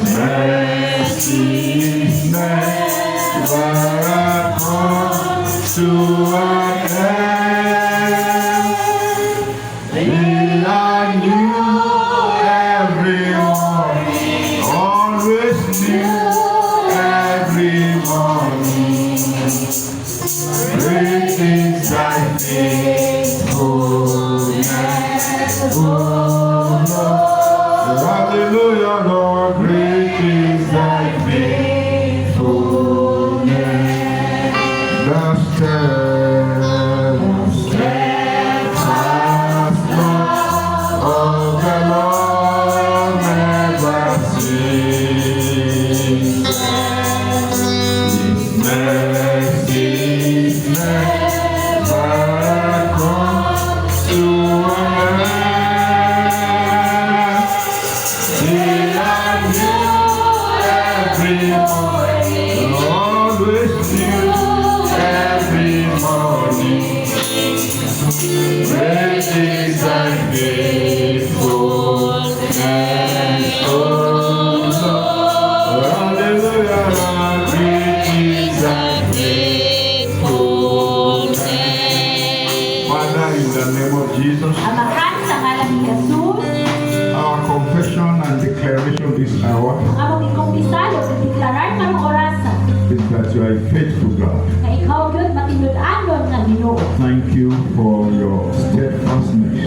Mercies never come to an end. They are new every morning, always new every morning. Great is thy faithfulness, O Lord. Hallelujah, Lord, great is thy faithfulness. The steadfast love of the Lord never ceases. His mercies never come to an end. They are new every morning, always new every morning. Great is thy faithfulness, O Lord. Hallelujah, Lord, great is thy faithfulness. Father, in the name of Jesus, Amahan sa ngalan ni Jesus, our confession and declaration this hour ang among ikumbisalo sa deklarar karong orasan is that you are a faithful God. na ikaw yun matinud-anon nga Ginoo. Thank you for your steadfastness,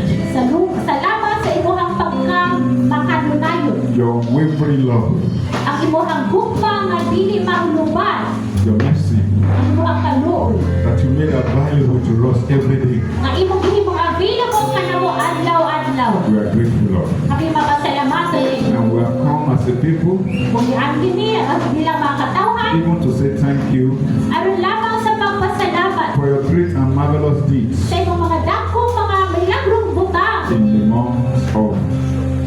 Salamat sa imong pagkamakanunayon, your unwavering love, ang imong gugma nga dili mahuluban, your mercy ang imong kaluoy, that you made available to us every day. nga imong available kanamo adlaw-adlaw. We are grateful, Lord. Kami mapasalamatan sa inyo. And we have come as a people Kung iangkin niya ang bilang mga katawhan, even to say thank you aron lamang sa pagpasalamat for your great and marvelous deeds sa imong mga dakong mga milagrong butang in the months of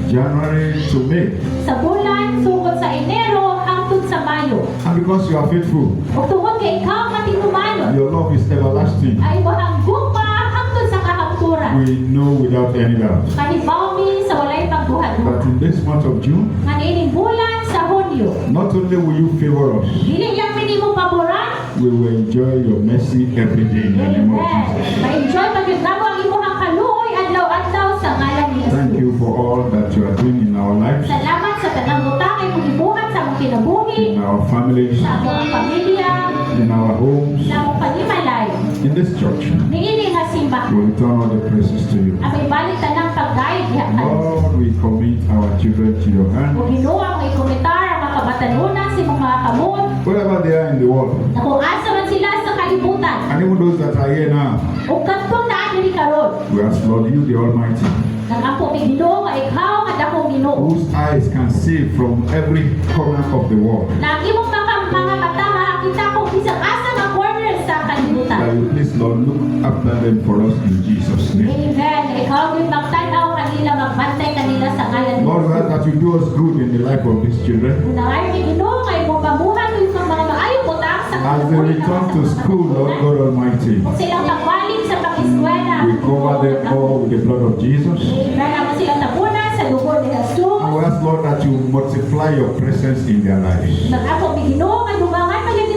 January to May. sa bulan sugod sa Enero hangtod sa Mayo. And because you are faithful, Ug tungod kay ikaw matinumanon, your love is everlasting. ay imong gugma hangtod sa kahangturan. We know without any doubt Kanibaw mi sa walay that pagduha-duha. in this month of June, Nga niining bulan sa Hunyo, not only will you favor us, dili lang minimo paboran, we will enjoy your mercy every day in the name of amen. Jesus. Ma-enjoy pagkagamo ang imong kaluoy adlaw-adlaw sa ngalan ni Thank Jesus. you for all that you are doing in our lives, Salamat sa tanang butang ay mong gibuhat sa among kinabuhi, in our families, sa among pamilya, in our homes, sa among panimalay. in this church. Niini nga simbahan. We return all the praises to you. Ang may balik tanang pag-guide diha kanus. Lord, we commit our children to your hand. Kung Ginoo ang may komentar ang mga kabatanunan sa imong mga kamot, Wherever they are in the world, na kung asa man sila sa kalibutan, and even those that are here now, o kadtong naa diri karon, we ask, Lord, you, the Almighty, nang ampo mi Ginoo nga ikaw nga dakong Ginoo. whose eyes can see from every corner of the world, Na ang imong mga mata makakita kung bisang asa nga corner sa that kalibutan. you please, Lord, look after them for us in Jesus' name. Amen. Ikaw gyud magtan-aw kanila, magbantay kanila sa ngalan ni Lord, we ask that you do us good in the life of these children. Unangayon ni Ginoo nga imong pamuhan yung mga maayong butang sa As they return to school, Lord God Almighty, Kung silang pagbalik sa pag-eskwela, we cover them all with the blood of Jesus. Amen. Ako silang tabunan sa dugo ni Jesus. And we ask, Lord, that you multiply your presence in their lives. Nang ako mi Ginoo nga dugangan pa yung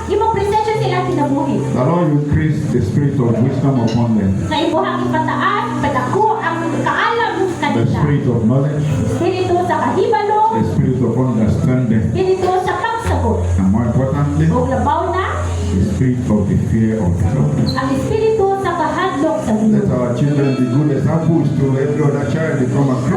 imong presensya sila kinabuhi. That Lord, you increase the spirit of wisdom upon them, Nga ibuhang ipataas, padako ang kaalam the kanila. spirit of knowledge, Espiritu sa kahibalo, the spirit of understanding, espiritu sa pagsagot. and more importantly, O labaw na, the spirit of the fear of God. ang espiritu sa kahadlok sa Let Ginoo. our children be good examples to every other child they come across.